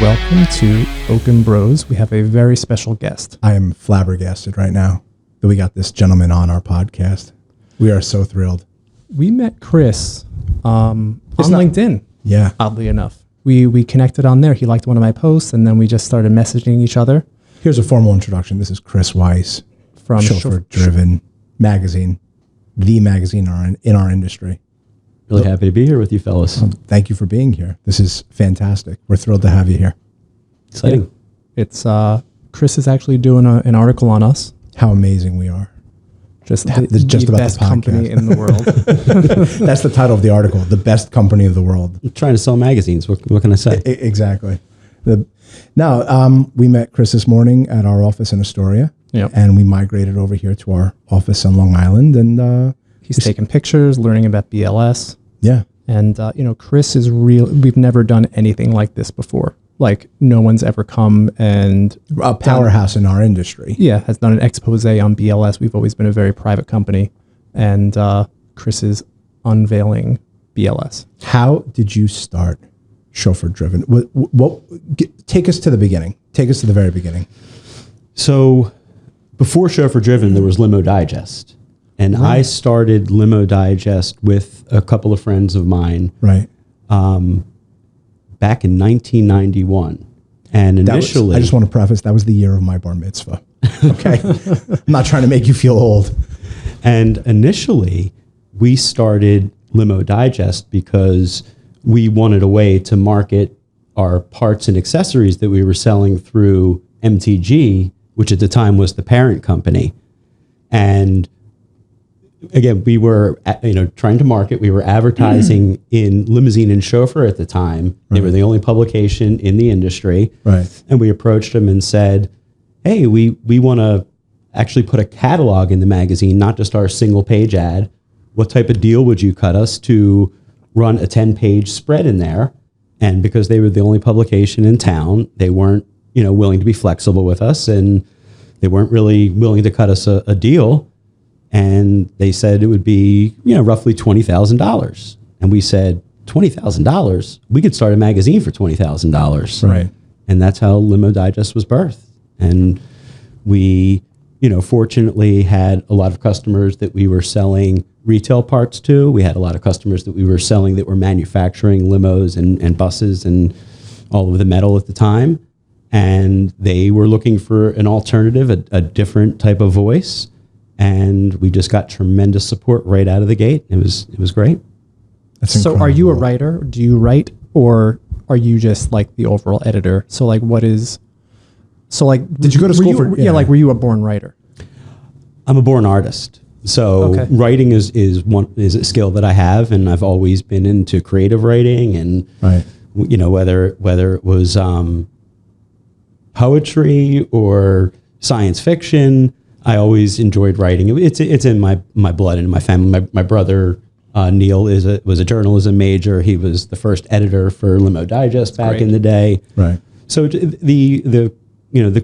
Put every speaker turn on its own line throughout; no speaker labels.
Welcome to Okon Bros. We have a very special guest.
I am flabbergasted right now that we got this gentleman on our podcast. We are so thrilled.
We met Chris on LinkedIn.
Yeah.
Oddly enough. We connected on there. He liked one of my posts, and then we just started messaging each other.
Here's a formal introduction. This is Chris Weiss
From
Chauffeur-Driven magazine, the magazine in our industry.
Really happy to be here with you fellas.
Thank you for being here. This is fantastic. We're thrilled to have you here.
Exciting.
Yeah. It's Chris is actually doing an article on us.
How amazing we are.
Just
This is
the
just about the
best
podcast.
company in the world.
That's the title of the article, The Best Company of the World.
I'm trying to sell magazines. What can I say?
Exactly. We met Chris this morning at our office in Astoria,
Yep.
and we migrated over here to our office on Long Island, and
He's taking pictures, learning about BLS.
yeah.
And, Chris is real. We've never done anything like this before. Like, no one's ever come and
A powerhouse in our industry.
has done an expose on BLS. We've always been a very private company. And Chris is unveiling BLS.
How did you start Chauffeur-Driven? Take us to the beginning. Take us to the very beginning.
So before Chauffeur-Driven, there was Limo Digest. And I started Limo Digest with a couple of friends of mine
Right.
back in 1991. And initially...
I just want to preface, that was the year of my bar mitzvah. Okay? I'm not trying to make you feel old.
And initially, we started Limo Digest because we wanted a way to market our parts and accessories that we were selling through MTG, which at the time was the parent company. And again, we were trying to market. We were advertising in Limousine and Chauffeur at the time. They were the only publication in the industry.
Right.
And we approached them and said, hey, we want to actually put a catalog in the magazine, not just our single page ad. What type of deal would you cut us to run a 10-page spread in there? And because they were the only publication in town, they weren't, willing to be flexible with us, and they weren't really willing to cut us a deal. And they said it would be, roughly $20,000. And we said, $20,000? We could start a magazine for $20,000.
Right.
And that's how Limo Digest was birthed. And we, fortunately had a lot of customers that we were selling retail parts to. We had a lot of customers that we were selling that were manufacturing limos and buses and all of the metal at the time. And they were looking for an alternative, a different type of voice. And we just got tremendous support right out of the gate. It was great.
That's
So
incredible.
are you a writer? Do you write, or are you just like the overall editor? So like
Did you go to school for...
were you a born writer?
I'm a born artist. So
Okay.
writing is a skill that I have, and I've always been into creative writing, and
Right.
whether it was poetry or science fiction, I always enjoyed writing. It's in my blood and in my family. My brother Neil was a journalism major. He was the first editor for Limo Digest back
great.
in the day.
Right.
So the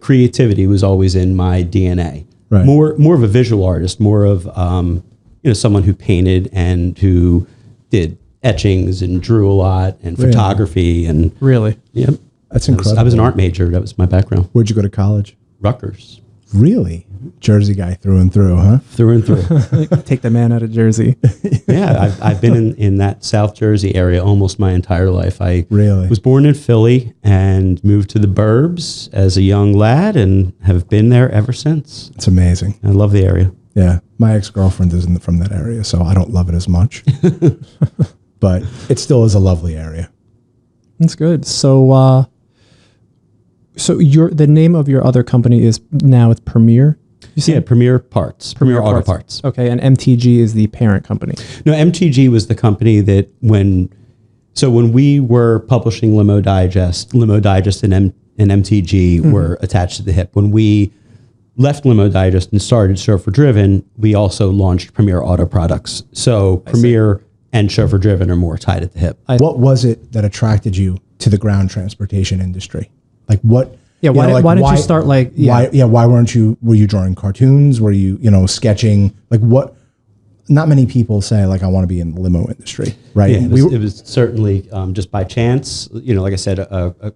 creativity was always in my DNA.
Right.
More of a visual artist, more of someone who painted and who did etchings and drew a lot and
Really?
photography and
Really?
yeah.
That's incredible.
I was an art major. That was my background.
Where'd you go to college?
Rutgers,
Really? Jersey guy through and through, huh?
through and through.
Take the man out of Jersey.
Yeah, I've been in that South Jersey area almost my entire life. I
Really?
was born in Philly and moved to the burbs as a young lad and have been there ever since.
It's amazing.
I love the area.
Yeah. My ex-girlfriend isn't from that area, so I don't love it as much. But it still is a lovely area.
That's good. So, the name of your other company is now it's Premier. You
Yeah, Premier Parts, Premier Auto Parts.
Okay, and MTG is the parent company.
No, MTG was the company that when we were publishing Limo Digest and MTG were attached to the hip. When we left Limo Digest and started Chauffeur-Driven, we also launched Premier Auto Products. So Premier and Chauffeur-Driven are more tied at the hip.
What was it that attracted you to the ground transportation industry? Like what?
Yeah, why did you start
Why weren't you? Were you drawing cartoons? Were you sketching? Like what? not many people say like, I want to be in the limo industry, right?
Yeah, it was certainly just by chance. Like I said,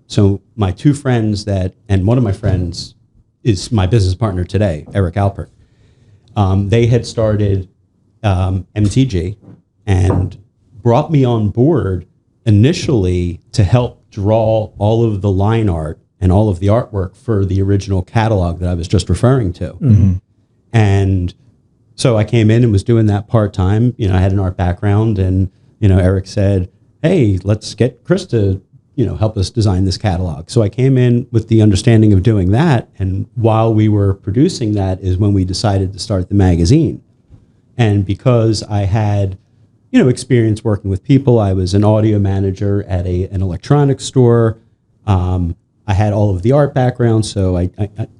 so my two friends and one of my friends is my business partner today, Eric Alpert. They had started MTG and brought me on board initially to help draw all of the line art and all of the artwork for the original catalog that I was just referring to. Mm-hmm. And so I came in and was doing that part-time. I had an art background, and, Eric said, hey, let's get Chris to, help us design this catalog. So I came in with the understanding of doing that. And while we were producing that is when we decided to start the magazine. And because I had, experience working with people, I was an audio manager at an electronics store. I had all of the art background, so I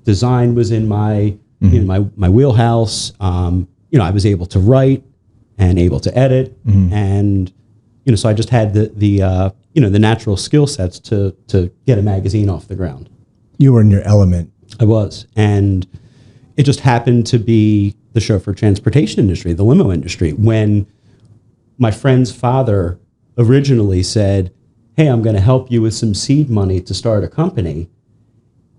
design was in my my wheelhouse. I was able to write and able to edit, and so I just had the natural skill sets to get a magazine off the ground.
You were in your element.
I was, and it just happened to be the chauffeur transportation industry, the limo industry, when my friend's father originally said, hey, I'm going to help you with some seed money to start a company.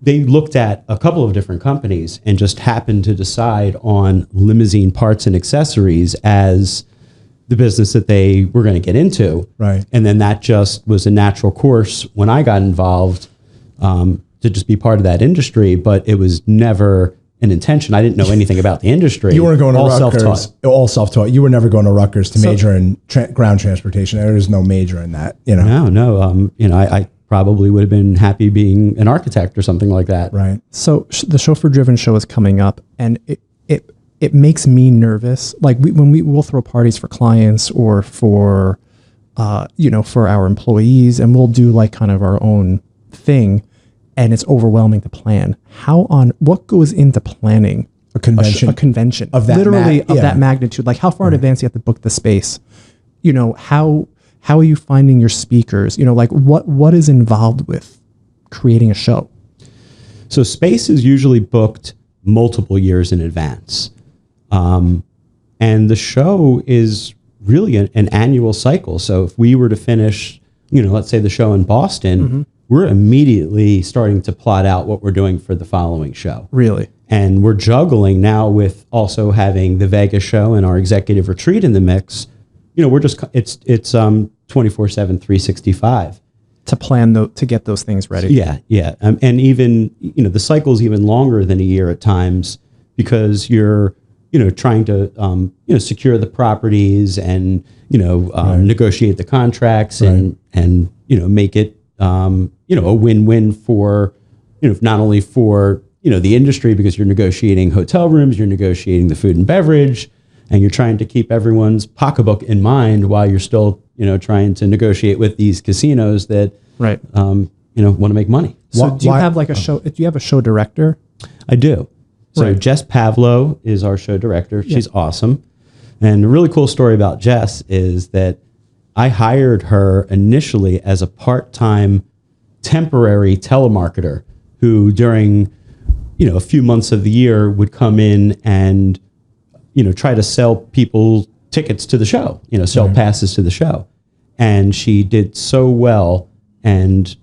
They looked at a couple of different companies and just happened to decide on limousine parts and accessories as the business that they were going to get into.
Right.
And then that just was a natural course when I got involved to just be part of that industry, but it was never an intention. I didn't know anything about the industry.
You weren't going to
all
Rutgers.
Self-taught.
All self-taught. You were never going to Rutgers to major in ground transportation. There is no major in that.
No. I probably would have been happy being an architect or something like that.
Right.
So the Chauffeur-Driven show is coming up, and it makes me nervous. Like when we'll throw parties for clients or for for our employees, and we'll do like kind of our own thing. And it's overwhelming to plan. What goes into planning
a convention?
A convention
of that
that magnitude. Like how far in advance you have to book the space? How are you finding your speakers? Like what is involved with creating a show?
So space is usually booked multiple years in advance, and the show is really an annual cycle. So if we were to finish, let's say the show in Boston. We're immediately starting to plot out what we're doing for the following show.
Really?
And we're juggling now with also having the Vegas show and our executive retreat in the mix. We're just, it's 24/7, 365.
To plan, to get those things ready.
Yeah. And even, the cycle's even longer than a year at times because you're, trying to, secure the properties and, negotiate the contracts and make it, a win-win for, not only for, the industry because you're negotiating hotel rooms, you're negotiating the food and beverage, and you're trying to keep everyone's pocketbook in mind while you're still, trying to negotiate with these casinos that,
right.
Want to make money.
So do you have like a show? Do you have a show director?
I do. So
Right.
Jess Pavlo is our show director. She's awesome. And a really cool story about Jess is that I hired her initially as a part-time temporary telemarketer who during, a few months of the year would come in and, try to sell people tickets to the show, sell passes to the show. And she did so well and,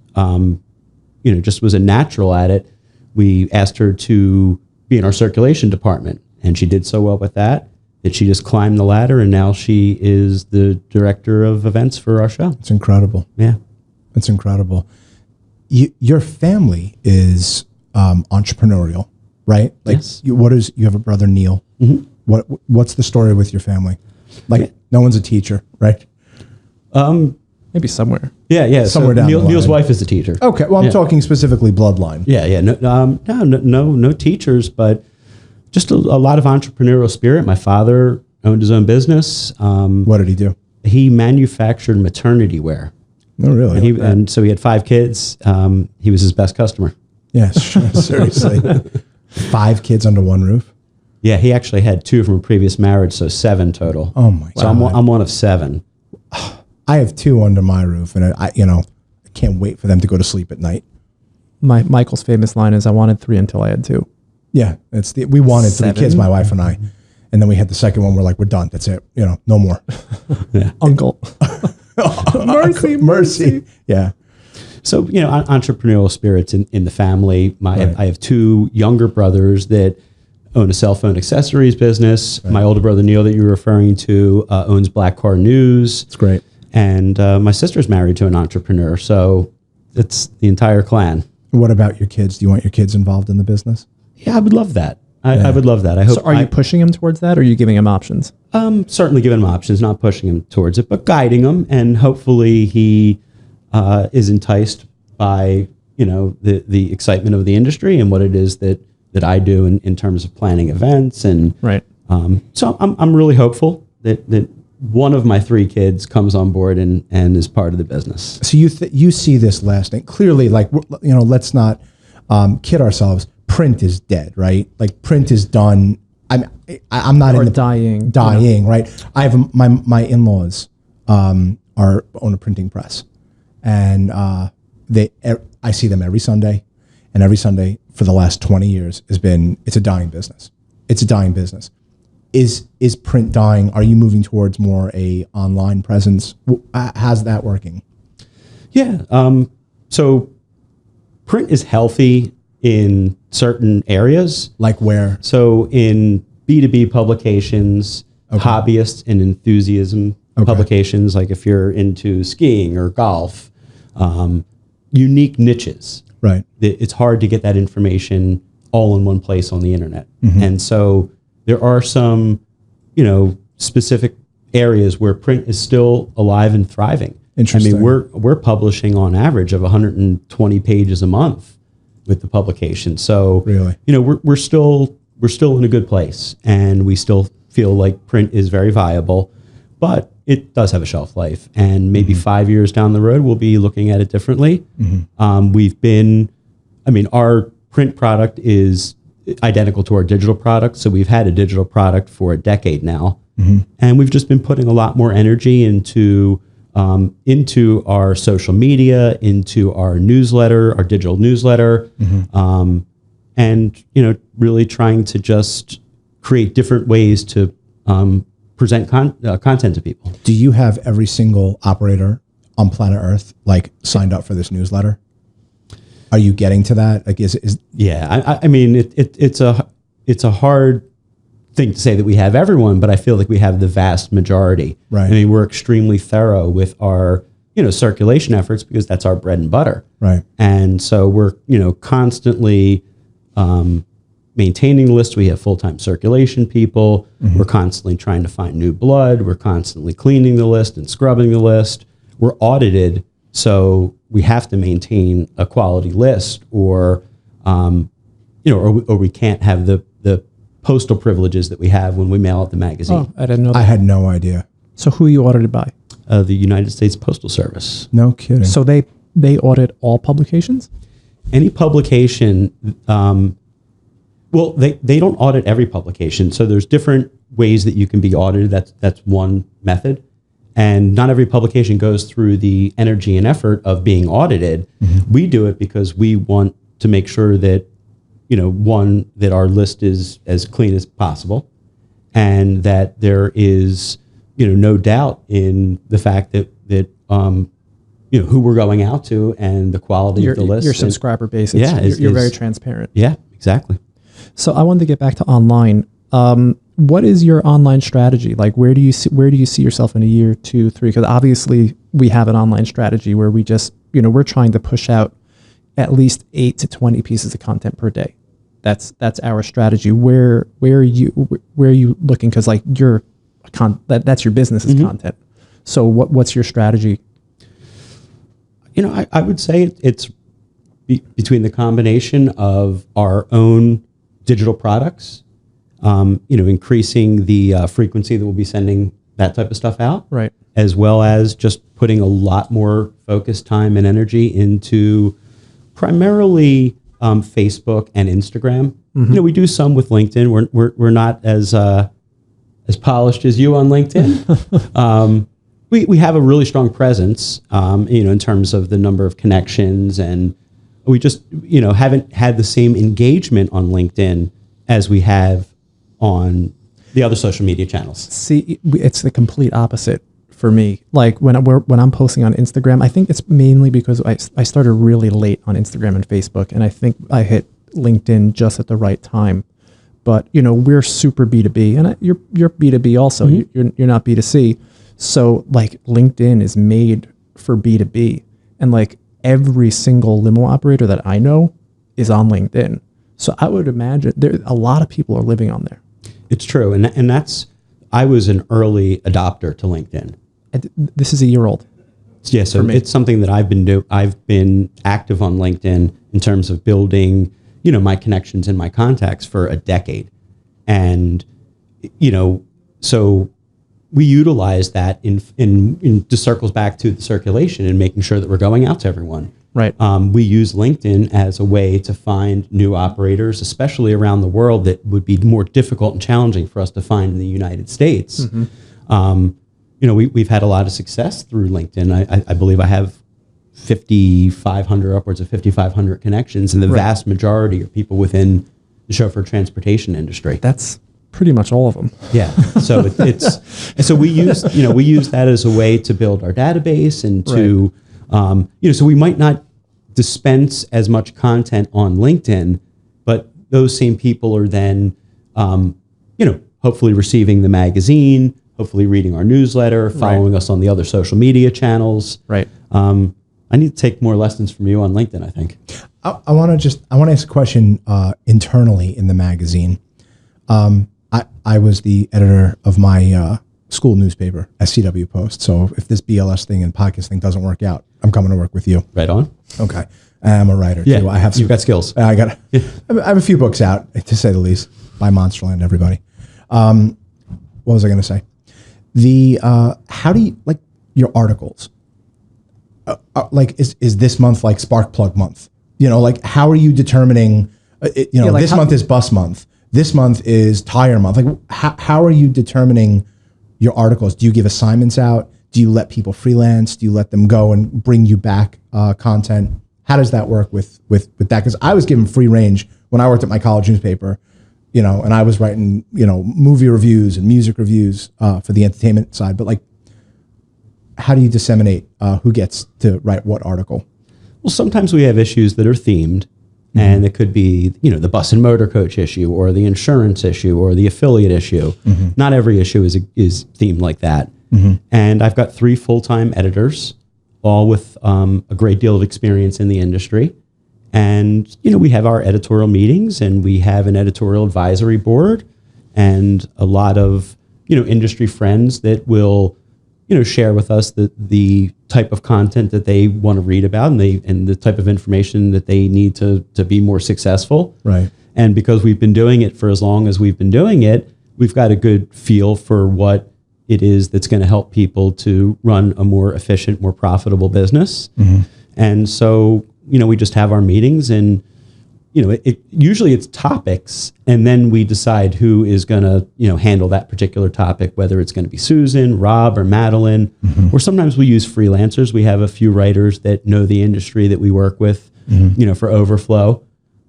just was a natural at it. We asked her to be in our circulation department and she did so well with that she just climbed the ladder and now she is the director of events for our show.
It's incredible.
Yeah.
It's incredible. Your family is entrepreneurial, right? Like
Yes.
you have a brother, Neil. Mm-hmm. What's the story with your family? Like no one's a teacher, right?
Maybe somewhere.
Yeah.
Somewhere down the line.
Neil's wife is a teacher.
Okay. Well, I'm talking specifically bloodline.
Yeah. No teachers, but just a lot of entrepreneurial spirit. My father owned his own business.
What did he do?
He manufactured maternity wear.
Oh, really?
And so he had 5 kids. He was his best customer.
Yes, seriously. 5 kids under one roof?
Yeah, he actually had 2 from a previous marriage, so 7 total.
Oh, my God.
So I'm one of 7.
I have 2 under my roof, and I can't wait for them to go to sleep at night.
Michael's famous line is, "I wanted 3 until I had 2."
Yeah, we wanted 3
7?
kids, my wife and I, And then we had the second one. We're like, we're done. That's it. No more.
Uncle. mercy.
Yeah.
So, entrepreneurial spirits in the family.
Right.
I have two younger brothers that own a cell phone accessories business. Right. My older brother, Neil, that you were referring to, owns Black Car News.
It's great.
And my sister's married to an entrepreneur. So it's the entire clan.
What about your kids? Do you want your kids involved in the business?
Yeah, I would love that. I would love that. I hope.
So are you pushing him towards that, or are you giving him options?
Certainly giving him options, not pushing him towards it, but guiding him. And hopefully he is enticed by, the excitement of the industry and what it is that I do in terms of planning events. And
right.
So I'm really hopeful that one of my three kids comes on board and is part of the business.
So you see this lasting clearly, like, let's not kid ourselves. Print is dead, right? Like print is done. I'm not
or
in the
dying,
right? I have my in-laws own a printing press, and I see them every Sunday, and every Sunday for the last 20 years it's a dying business. It's a dying business. Is print dying? Are you moving towards more a online presence? How's that working?
Yeah. So print is healthy in certain areas.
Like where?
So in B2B publications, hobbyists and enthusiasm publications, like if you're into skiing or golf, unique niches.
Right.
It's hard to get that information all in one place on the internet.
Mm-hmm.
And so there are some, specific areas where print is still alive and thriving.
Interesting.
I mean, we're publishing on average of 120 pages a month with the publication. So,
really,
we're still in a good place, and we still feel like print is very viable, but it does have a shelf life, and maybe 5 years down the road, we'll be looking at it differently. Our print product is identical to our digital product. So we've had a digital product for a decade now, and we've just been putting a lot more energy into our social media, into our newsletter, our digital newsletter, and really trying to just create different ways to present content to people.
Do you have every single operator on planet Earth signed up for this newsletter? Are you getting to that?
Yeah, it's a hard thing to say that we have everyone, but I feel like we have the vast majority.
Right.
We're extremely thorough with our, circulation efforts because that's our bread and butter.
Right.
And so we're, constantly maintaining the list. We have full-time circulation people. We're constantly trying to find new blood. We're constantly cleaning the list and scrubbing the list. We're audited, so we have to maintain a quality list, or we can't have the postal privileges that we have when we mail out the magazine.
Oh, I didn't know that.
I had no idea.
So who are you audited by?
The United States Postal Service.
No kidding.
So they audit all publications?
Any publication, they don't audit every publication. So there's different ways that you can be audited. That's one method. And not every publication goes through the energy and effort of being audited. We do it because we want to make sure that, that our list is as clean as possible, and that there is, no doubt in the fact that who we're going out to and the quality of the list.
Your subscriber base. You're very transparent.
Yeah, exactly.
So I wanted to get back to online. What is your online strategy? Like, where do you see yourself in a year, 2, 3? Because obviously we have an online strategy where we just, we're trying to push out at least 8 to 20 pieces of content per day. That's our strategy. Where are you looking? Because that's your business is content. So what's your strategy?
I would say it's between the combination of our own digital products, increasing the frequency that we'll be sending that type of stuff out,
right,
as well as just putting a lot more focus, time, and energy into primarily Facebook and Instagram. We do some with LinkedIn. We're not as polished as you on LinkedIn. We have a really strong presence, in terms of the number of connections, and we just, haven't had the same engagement on LinkedIn as we have on, the other social media channels.
See, it's the complete opposite for me. Like when I'm posting on Instagram, I think it's mainly because I started really late on Instagram and Facebook, and I think I hit LinkedIn just at the right time. But we're super B2B, and you're B2B also. You're not B2C. So like LinkedIn is made for B2B, and like every single limo operator that I know is on LinkedIn. So I would imagine a lot of people are living on there.
It's true, and I was an early adopter to LinkedIn.
This is a year old.
Yeah, so it's something that I've been active on LinkedIn in terms of building, my connections and my contacts for a decade. And, so we utilize that in just circles back to the circulation and making sure that we're going out to everyone.
Right.
We use LinkedIn as a way to find new operators, especially around the world, that would be more difficult and challenging for us to find in the United States. We've had a lot of success through LinkedIn. I believe I have 5,500, upwards of 5,500 connections, and the vast majority are people within the chauffeur transportation industry.
That's pretty much all of them.
Yeah. So and so we use that as a way to build our database and to, so we might not dispense as much content on LinkedIn, but those same people are then, hopefully receiving the magazine, hopefully reading our newsletter, following us on the other social media channels. Right. I need to take more lessons from you on LinkedIn, I think.
I want to ask a question internally in the magazine. I was the editor of my school newspaper, SCW Post. So if this BLS thing and podcast thing doesn't work out, I'm coming to work with you.
Right on.
Okay. I'm a writer too.
You've got skills.
I have a few books out, to say the least, by Monsterland, everybody. What was I going to say? How do you, like, your articles? Is this month like spark plug month? How are you determining, this month is bus month. This month is tire month. Like, how are you determining your articles? Do you give assignments out? Do you let people freelance? Do you let them go and bring you back content? How does that work with that? Because I was given free range when I worked at my college newspaper, and I was writing, movie reviews and music reviews for the entertainment side. But like, how do you disseminate who gets to write what article?
Well, sometimes we have issues that are themed. And it could be, the bus and motor coach issue, or the insurance issue, or the affiliate issue. Not every issue is themed like that. And I've got 3 full-time editors, all with a great deal of experience in the industry. And, we have our editorial meetings, and we have an editorial advisory board, and a lot of, industry friends that will, share with us the type of content that they want to read about, and the type of information that they need to be more successful.
Right.
And because we've been doing it for as long as we've been doing it, we've got a good feel for what it is that's going to help people to run a more efficient, more profitable business. And so, we just have our meetings, and usually it's topics, and then we decide who is going to, handle that particular topic, whether it's going to be Susan, Rob, or Madeline, or sometimes we use freelancers. We have a few writers that know the industry that we work with, for overflow.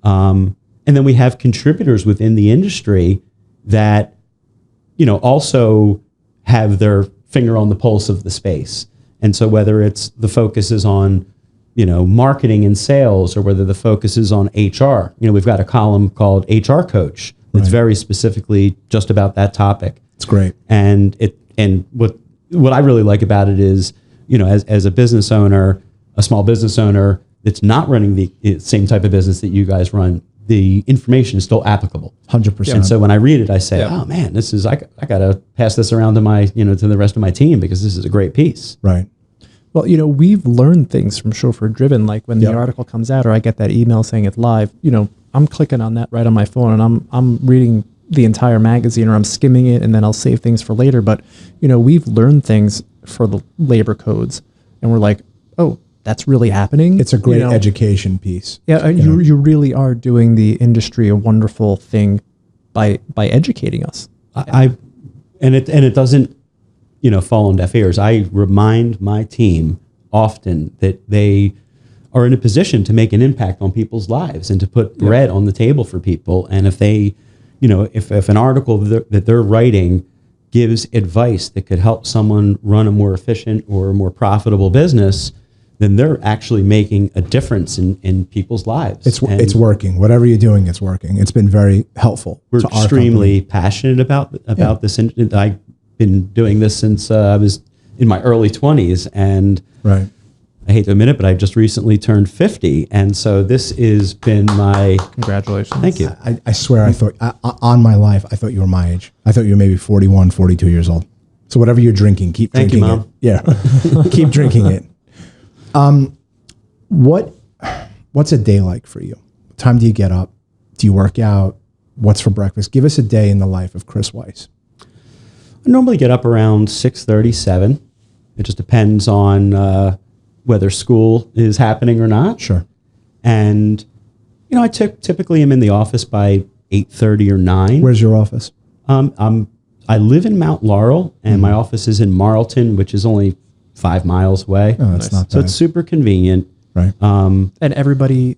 And then we have contributors within the industry that, also have their finger on the pulse of the space. And so whether it's the focus is on, marketing and sales, or whether the focus is on HR. We've got a column called HR Coach that's very specifically just about that topic.
It's great.
And what I really like about it is, as a business owner, a small business owner that's not running the same type of business that you guys run, the information is still applicable.
100%.
And so when I read it, I say, oh man, I got to pass this around to my, to the rest of my team, because this is a great piece.
Right.
Well, we've learned things from Chauffeur-Driven, like when the article comes out, or I get that email saying it's live, I'm clicking on that right on my phone, and I'm reading the entire magazine, or I'm skimming it, and then I'll save things for later. But, we've learned things for the labor codes, and we're like, oh, that's really happening.
It's a great education piece.
Yeah, you really are doing the industry a wonderful thing by educating us.
And it doesn't, fall on deaf ears. I remind my team often that they are in a position to make an impact on people's lives and to put bread on the table for people. And if they, if an article that they're writing gives advice that could help someone run a more efficient or more profitable business, then they're actually making a difference in people's lives.
It's working. Whatever you're doing, it's working. It's been very helpful.
We're
to our
extremely passionate about this. I've been doing this since I was in my early 20s, and
right.
I hate to admit it, but I just recently turned 50, and so this has been my
Congratulations.
Thank you.
I swear, I thought on my life, I thought you were my age. I thought you were maybe 41, 42 years old. So whatever you're drinking, keep
Thank
drinking
you, Mom.
it. Yeah, keep drinking it. What's a day like for you? What time do you get up? Do you work out? What's for breakfast? Give us a day in the life of Chris Weiss.
I normally get up around 6:37. It just depends on whether school is happening or not.
Sure.
And I typically am in the office by 8:30 or 9.
Where's your office?
I live in Mount Laurel, and my office is in Marlton, which is only 5 miles away.
Oh, that's not bad.
So it's super convenient.
Right.
And everybody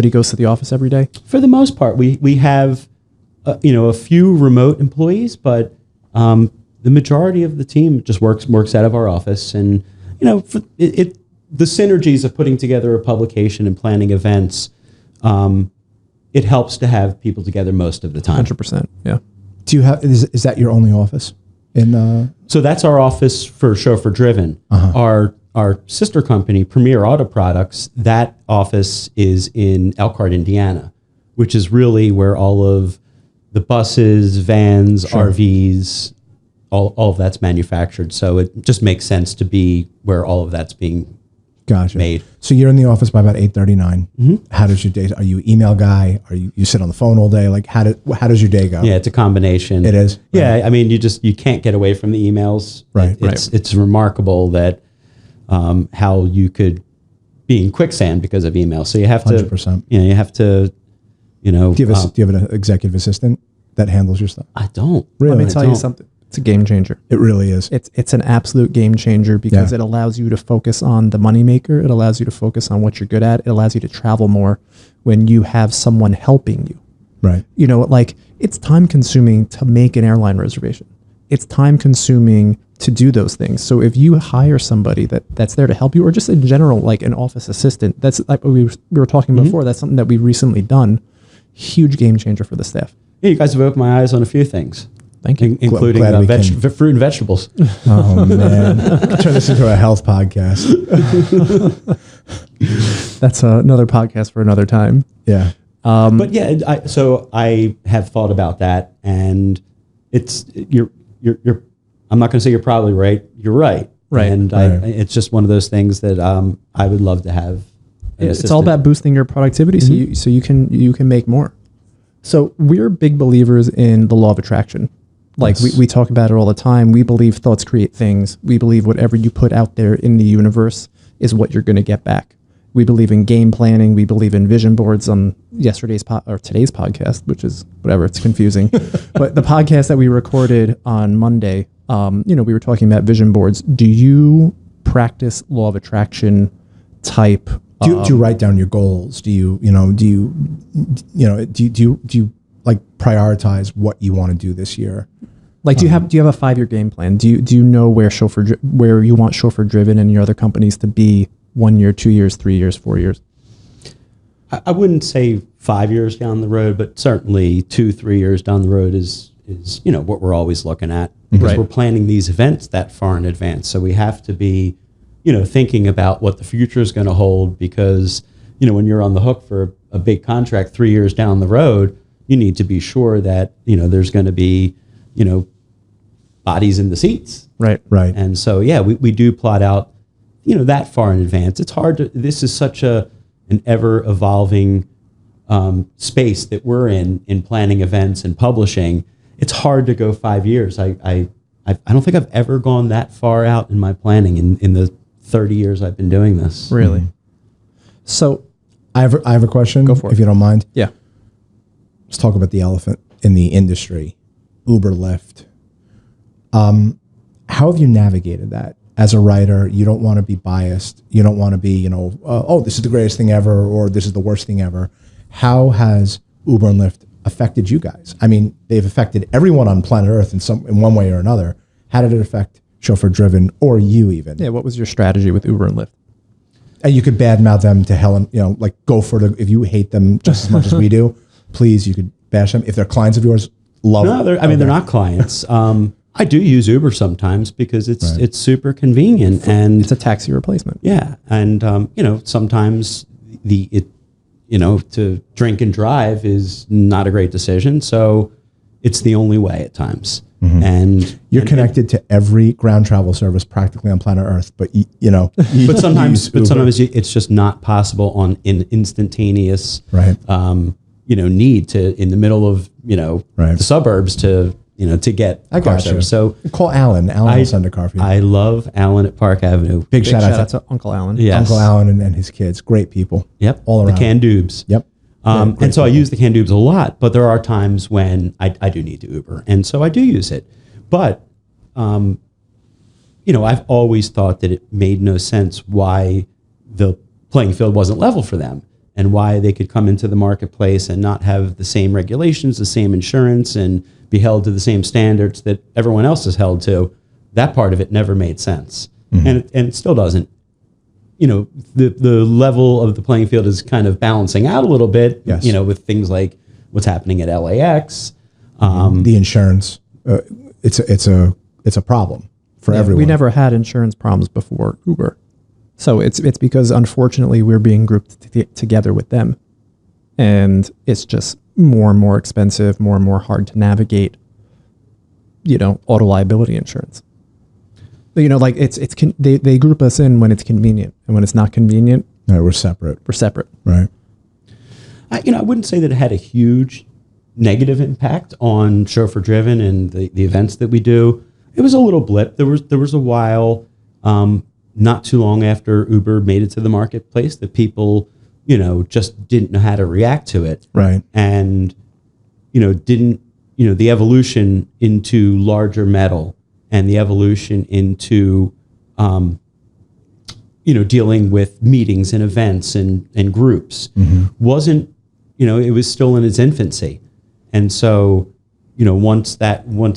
goes to the office every day?
For the most part, we have a few remote employees, but the majority of the team just works out of our office. And the synergies of putting together a publication and planning events, it helps to have people together most of the time.
100%. Yeah.
Do you have? Is that your only office?
So that's our office for Chauffeur-Driven. Our sister company, Premier Auto Products, that office is in Elkhart, Indiana, which is really where all of the buses, vans,
Sure.
RVs, all of that's manufactured. So it just makes sense to be where all of that's being
Gotcha.
made.
So you're in the office by about 8:39. How does your day? Are you an email guy? Are you sit on the phone all day? Like how does your day go?
Yeah, it's a combination.
It is?
Yeah, I mean, you can't get away from the emails.
Right.
It's remarkable that how you could be in quicksand because of email. So you have to
100%.
you have to
Do you have an executive assistant that handles your stuff?
I don't.
Really?
Let me tell you something. It's a game changer.
It really is.
It's an absolute game changer because
Yeah.
it allows you to focus on the moneymaker. It allows you to focus on what you're good at. It allows you to travel more when you have someone helping you.
Right.
It's time consuming to make an airline reservation. It's time consuming to do those things. So if you hire somebody that's there to help you, or just in general, like an office assistant, that's like we were talking before. That's something that we've recently done. Huge game changer for the staff.
Yeah, you guys have opened my eyes on a few things.
Thank you.
Including
Glad we
fruit and vegetables.
Oh man, turn this into a health podcast.
That's another podcast for another time.
Yeah.
But yeah, I have thought about that, and you're. I'm not going to say you're probably right. You're right.
Right.
And
Right.
it's just one of those things that I would love to have.
It's all about boosting your productivity so you can make more. So we're big believers in the law of attraction. Like
Yes.
we talk about it all the time. We believe thoughts create things. We believe whatever you put out there in the universe is what you're going to get back. We believe in game planning. We believe in vision boards on today's podcast, which is whatever. It's confusing. But the podcast that we recorded on Monday, we were talking about vision boards. Do you practice law of attraction type?
Do you write down your goals? Do you like prioritize what you want to do this year?
Like, do you have a 5-year game plan? Do you know where you want Chauffeur-Driven and your other companies to be 1 year, 2 years, 3 years, 4 years?
I wouldn't say 5 years down the road, but certainly 2-3 years down the road is what we're always looking at, because
Right.
we're planning these events that far in advance. So we have to be, thinking about what the future is going to hold, because, when you're on the hook for a big contract 3 years down the road, you need to be sure that, there's going to be, bodies in the seats.
Right.
Right.
And so, yeah, we do plot out, that far in advance. It's hard to, this is such an ever evolving space that we're in planning events and publishing. It's hard to go 5 years. I don't think I've ever gone that far out in my planning in the 30 years I've been doing this.
Really? So,
I have a question.
Go for it.
If you don't mind.
yeah.
Let's talk about the elephant in the industry, Uber, Lyft. How have you navigated that? As a writer, you don't want to be biased. You don't want to be, this is the greatest thing ever, or this is the worst thing ever. How has Uber and Lyft affected you guys? I mean, they've affected everyone on planet Earth in one way or another. How did it affect chauffeur-driven or you even?
Yeah. What was your strategy with Uber and Lyft?
And you could badmouth them to hell, and like go for the. If you hate them just as much as we do, please, you could bash them. If they're clients of yours, love.
No, they're not clients. I do use Uber sometimes because it's super convenient and
It's a taxi replacement.
yeah, and sometimes to drink and drive is not a great decision, so it's the only way at times. And
You're connected to every ground travel service practically on planet Earth, but
but sometimes it's just not possible on an instantaneous
Right.
need to in the middle of
Right.
the suburbs to get
I
car
got you.
service. So
Call Alan. Alan will send a car for you.
I love Alan at Park Avenue.
Big shout
Shout
out
out
to
to Uncle Alan.
Yes.
Uncle Alan and his kids. Great people.
Yep.
All
The
around.
can-doobs.
Yep.
And so I use the can-doobs a lot, but there are times when I do need to Uber, and so I do use it. But, I've always thought that it made no sense why the playing field wasn't level for them and why they could come into the marketplace and not have the same regulations, the same insurance, and be held to the same standards that everyone else is held to. That part of it never made sense. And it still doesn't. The level of the playing field is kind of balancing out a little bit,
Yes.
with things like what's happening at LAX.
The insurance. It's a problem for everyone.
We never had insurance problems before Uber. So it's because unfortunately we're being grouped together with them. And it's just more and more expensive, more and more hard to navigate, auto liability insurance. Like they group us in when it's convenient, and when it's not convenient,
No, we're separate.
we're separate.
Right.
I wouldn't say that it had a huge negative impact on chauffeur-driven and the events that we do. It was a little blip. There was a while, not too long after Uber made it to the marketplace, that people, just didn't know how to react to it.
Right.
And, the evolution into larger metal and the evolution into, dealing with meetings and events and groups wasn't, it was still in its infancy. And so, once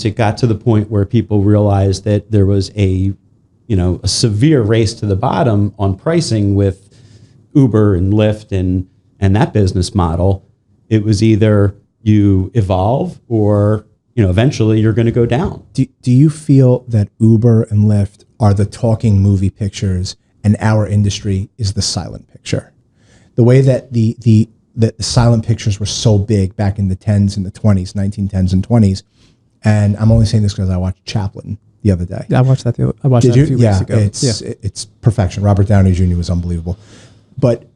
it got to the point where people realized that there was a severe race to the bottom on pricing with Uber and Lyft and that business model, it was either you evolve or, eventually you're going to go down.
Do you feel that Uber and Lyft are the talking movie pictures and our industry is the silent picture? The way that the silent pictures were so big back in the 10s and the 20s, 1910s and 20s. And I'm only saying this because I watched Chaplin the other day.
I watched that. A few weeks ago.
It's perfection. Robert Downey Jr. was unbelievable. But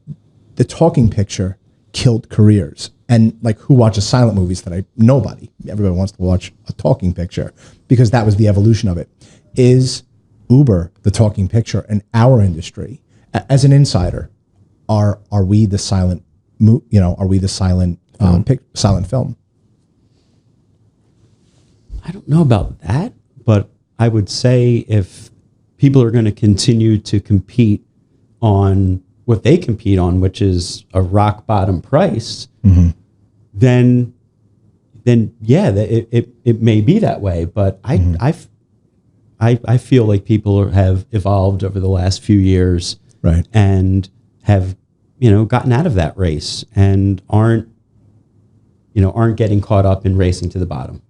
the talking picture killed careers. And like, who watches silent movies today? Nobody. Everybody wants to watch a talking picture because that was the evolution of it. Is Uber the talking picture in our industry? As an insider, are we the silent? Are we the silent silent film?
I don't know about that, but I would say if people are going to continue to compete on what they compete on, which is a rock bottom price, then yeah, it may be that way. But I feel like people have evolved over the last few years,
Right.
and have gotten out of that race and aren't getting caught up in racing to the bottom.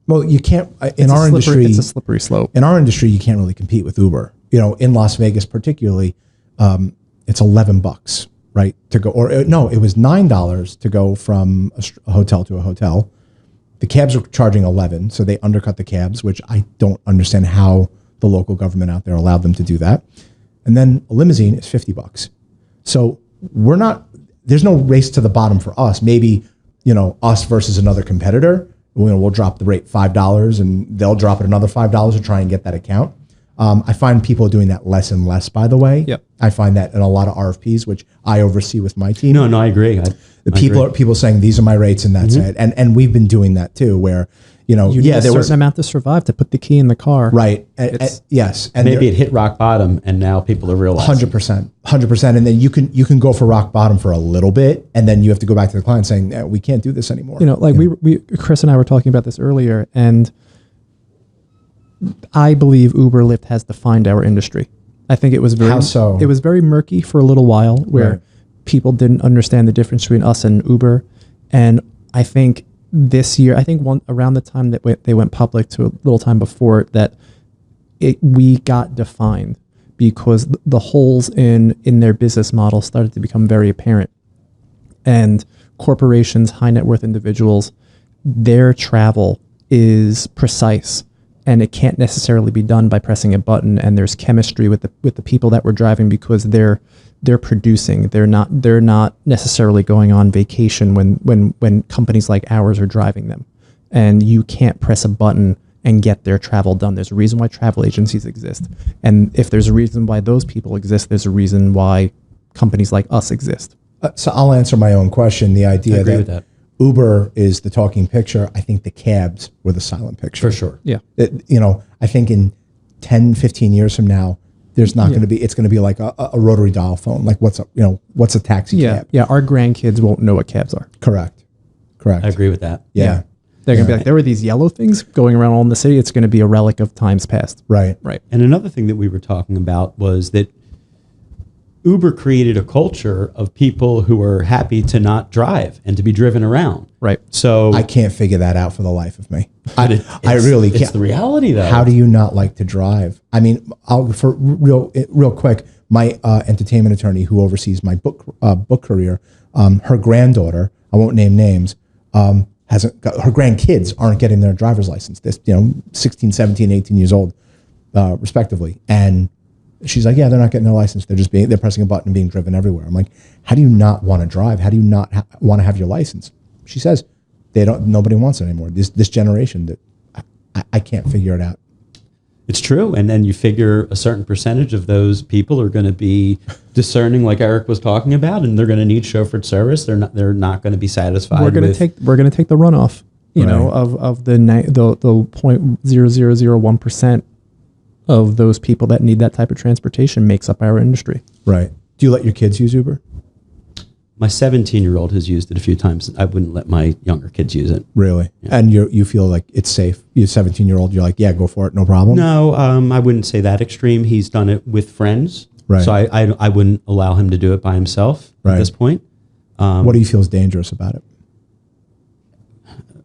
Well, you can't in
It's
our industry.
It's a slippery slope.
In our industry, you can't really compete with Uber. In Las Vegas, particularly, it's $11, right, to go. Or no, it was $9 to go from a hotel to a hotel. The cabs are charging $11, so they undercut the cabs, which I don't understand how the local government out there allowed them to do that. And then a limousine is $50. So we're not. There's no race to the bottom for us. Maybe us versus another competitor. We'll drop the rate $5, and they'll drop it another $5 to try and get that account. I find people doing that less and less, by the way.
Yep.
I find that in a lot of RFPs, which I oversee with my team.
No, I agree.
People saying these are my rates and that's it. And we've been doing that too, where You know,
You need a
there
certain
was
amount to survive, to put the key in the car.
right. Yes, and
Maybe it hit rock bottom, and now people are realizing.
100%, and then you can go for rock bottom for a little bit, and then you have to go back to the client saying, we can't do this anymore.
You know, like we Chris and I were talking about this earlier, and I believe Uber, Lyft has defined our industry. I think it was very
How so?
It was very murky for a little while, where
Right.
people didn't understand the difference between us and Uber, and I think this year, I think around the time that they went public to a little time before that, we got defined because the holes in their business model started to become very apparent. And corporations, high net worth individuals, their travel is precise, and it can't necessarily be done by pressing a button. And there's chemistry with the people that we're driving because they're producing. They're not necessarily going on vacation when companies like ours are driving them. And you can't press a button and get their travel done. There's a reason why travel agencies exist. And if there's a reason why those people exist, there's a reason why companies like us exist.
So I'll answer my own question. The idea
agree with that.
Uber is the talking picture. I think the cabs were the silent picture.
For sure.
Yeah.
I think in 10, 15 years from now, there's not going to be, it's going to be like a rotary dial phone. Like what's a taxi cab?
Yeah. Our grandkids won't know what cabs are.
Correct.
I agree with that.
Yeah.
They're going to be like, there were these yellow things going around all in the city. It's going to be a relic of times past.
Right.
And another thing that we were talking about was that Uber created a culture of people who are happy to not drive and to be driven around.
Right.
So
I can't figure that out for the life of me. I really can't.
It's the reality, though.
How do you not like to drive? I mean, for real quick, my entertainment attorney who oversees my book career, her granddaughter, I won't name names, hasn't got, her grandkids aren't getting their driver's license. This, 16, 17, 18 years old, respectively. And she's like, yeah, they're not getting their license. They're pressing a button and being driven everywhere. I'm like, how do you not want to drive? How do you not want to have your license? She says, nobody wants it anymore. This generation, that I can't figure it out.
It's true. And then you figure a certain percentage of those people are going to be discerning, like Eric was talking about, and they're going to need chauffeured service. They're not going to be satisfied.
We're going to take the runoff, of the 0.0001% of those people that need that type of transportation makes up our industry.
Right. Do you let your kids use Uber?
My 17-year-old has used it a few times. I wouldn't let my younger kids use it.
Really? Yeah. And you feel like it's safe? You're 17-year-old, you're like, yeah, go for it, no problem?
No, I wouldn't say that extreme. He's done it with friends.
Right.
So I wouldn't allow him to do it by himself at this point.
What do you feel is dangerous about it?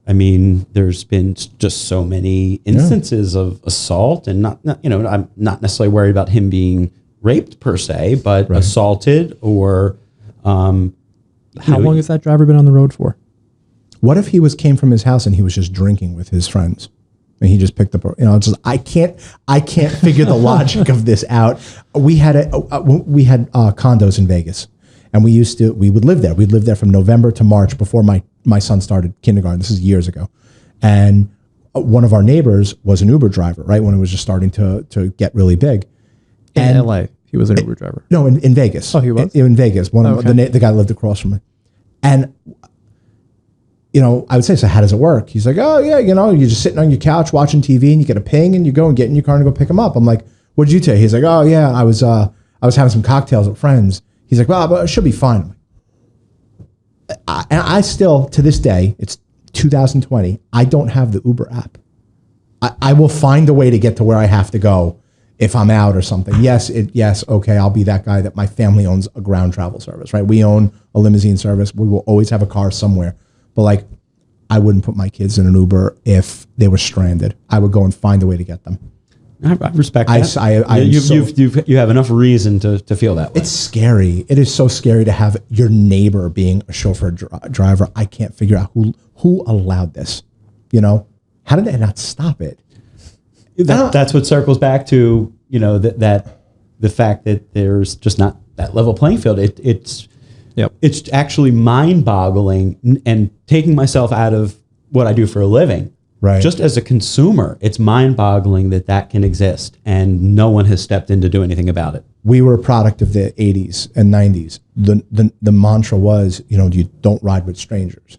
I mean, there's been just so many instances of assault, and I'm not necessarily worried about him being raped per se, but assaulted or.
How long has that driver been on the road for?
What if he came from his house and he was just drinking with his friends, and he just picked up I can't figure the logic of this out. We had condos in Vegas, and we would live there. We'd live there from November to March before my son started kindergarten. This is years ago. And one of our neighbors was an Uber driver, right? When it was just starting to get really big.
In LA, he was an Uber driver.
No, in Vegas.
Oh, he was?
In Vegas. The guy lived across from me. And, I would say, so how does it work? He's like, oh, yeah, you're just sitting on your couch watching TV and you get a ping and you go and get in your car and go pick him up. I'm like, what did you take? He's like, oh, yeah, I was having some cocktails with friends. He's like, well, but it should be fine. And I still, to this day, it's 2020, I don't have the Uber app. I will find a way to get to where I have to go if I'm out or something. Yes, okay, I'll be that guy that my family owns a ground travel service, right? We own a limousine service. We will always have a car somewhere. But I wouldn't put my kids in an Uber if they were stranded. I would go and find a way to get them.
I respect that. You have enough reason to feel that way.
It's scary. It is so scary to have your neighbor being a chauffeur driver. I can't figure out who allowed this. How did they not stop it?
That's what circles back to that the fact that there's just not that level playing field. It's actually mind-boggling, and taking myself out of what I do for a living.
Right.
Just as a consumer, it's mind-boggling that can exist, and no one has stepped in to do anything about it.
We were a product of the 80s and 90s. The mantra was, you don't ride with strangers.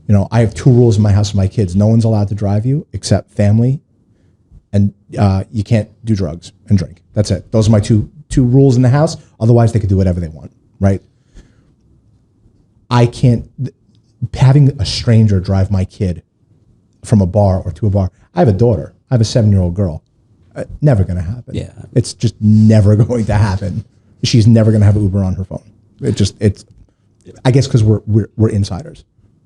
You know, I have 2 rules in my house with my kids. No one's allowed to drive you except family, and you can't do drugs and drink. That's it. Those are my two rules in the house. Otherwise, they could do whatever they want, right? I can't, having a stranger drive my kid from a bar or to a bar. I have a daughter. I have a 7-year-old girl. Never going to happen.
Yeah.
It's just never going to happen. She's never going to have Uber on her phone. I guess because we're insiders.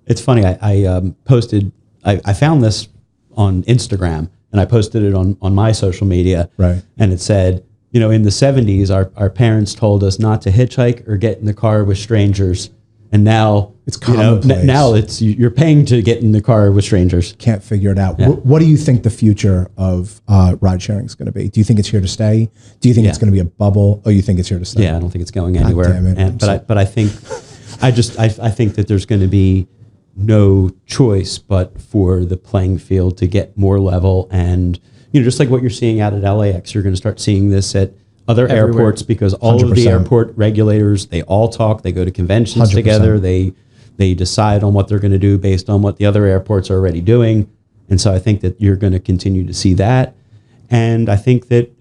It's funny. I posted. I found this on Instagram, and I posted it on my social media.
Right.
And it said, you know, in the 70s, our parents told us not to hitchhike or get in the car with strangers, and now
it's commonplace.
Now it's you're paying to get in the car with strangers.
Can't figure it out.
Yeah.
What do you think the future of ride sharing is going to be? Do you think it's here to stay? Do you think it's going to be a bubble, or you think it's here to stay?
Yeah, I don't think it's going anywhere.
damn it.
But I think I think that there's going to be no choice but for the playing field to get more level. And, you know, just like what you're seeing out at LAX, you're going to start seeing this at other airports, because all of the
100%.
airport regulators, they all talk, they go to conventions
100%.
together, they decide on what they're going to do based on what the other airports are already doing. And so I think that you're going to continue to see that. And I think that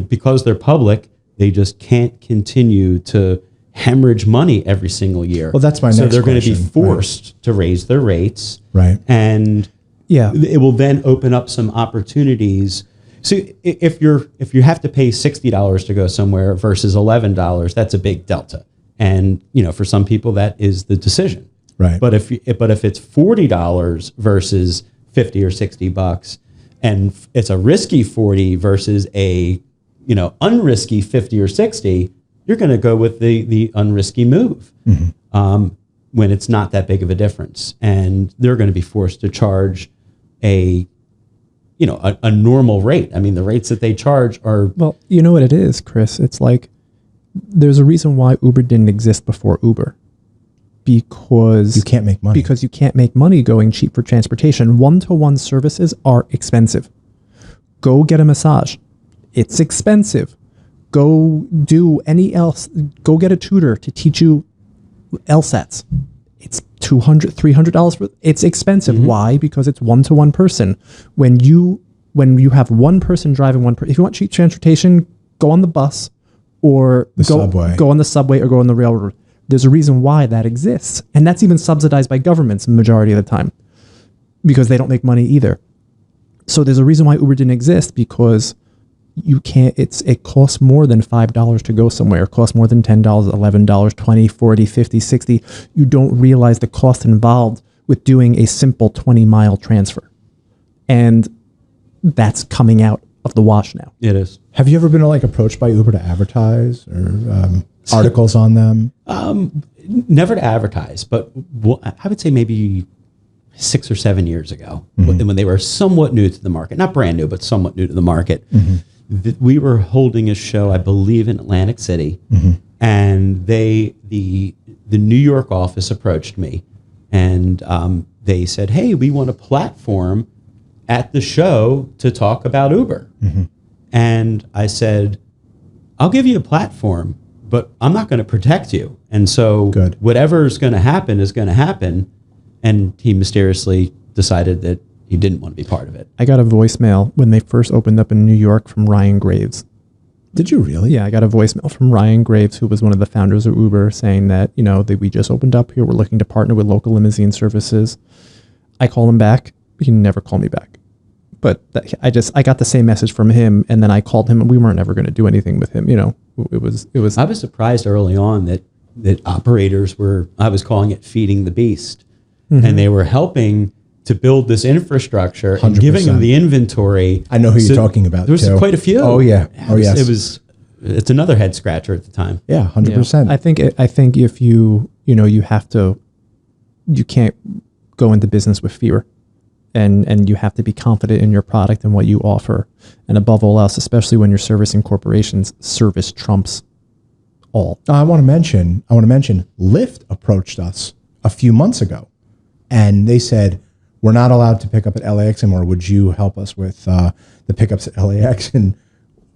because they're public, they just can't continue to hemorrhage money every single year.
Well, that's my
So
next
they're going to be
question,
forced to raise their rates.
Right.
And
Yeah.
it will then open up some opportunities. So if you have to pay $60 to go somewhere versus $11, that's a big delta. And, you know, for some people that is the decision.
Right.
But if it's $40 versus $50 or $60, and it's a risky 40 versus a, you know, unrisky 50 or 60, you're going to go with the unrisky move when it's not that big of a difference. And they're going to be forced to charge a normal rate. I mean, the rates that they charge are...
Well, you know what it is, Chris? It's like there's a reason why Uber didn't exist before Uber. Because
You can't make money.
Because you can't make money going cheap for transportation. One-to-one services are expensive. Go get a massage. It's expensive. Go do go get a tutor to teach you LSATs. It's $200, $300. It's expensive. Why? Because it's one-to-one person. When you have one person driving one person, if you want cheap transportation, go on the bus or
subway.
Go on the subway or go on the railroad. There's a reason why that exists. And that's even subsidized by governments the majority of the time because they don't make money either. So there's a reason why Uber didn't exist, because you can't, it costs more than $5 to go somewhere. It costs more than $10, $11, $20, $40, $50, $60. You don't realize the cost involved with doing a simple 20-mile transfer. And that's coming out of the wash now.
It is.
Have you ever been approached by Uber to advertise or articles on them?
Never to advertise, but I would say maybe 6 or 7 years ago, when they were somewhat new to the market, not brand new, but somewhat new to the market. We were holding a show, I believe, in Atlantic City, and the New York office approached me, and they said, "Hey, we want a platform at the show to talk about Uber." And I said, "I'll give you a platform, but I'm not going to protect you. And so whatever's going to happen is going to happen." And he mysteriously decided that he didn't want to be part of it.
I got a voicemail when they first opened up in New York from Ryan Graves.
Did you really?
Yeah, I got a voicemail from Ryan Graves, who was one of the founders of Uber, saying that, that we just opened up here. We're looking to partner with local limousine services. I called him back. He never called me back. But I got the same message from him, and then I called him, and we weren't ever going to do anything with him. It was.
I was surprised early on that operators were, I was calling it feeding the beast, and they were helping to build this infrastructure and
100%.
giving them the inventory.
I know who you're talking about.
There was
too.
quite a few.
Oh yeah. Oh yes.
It's another head scratcher at the time.
Yeah, 100%.
I think if you can't go into business with fear. And you have to be confident in your product and what you offer. And above all else, especially when you're servicing corporations, service trumps all.
I want to mention, Lyft approached us a few months ago, and they said, "We're not allowed to pick up at LAX anymore. Would you help us with the pickups at LAX?" And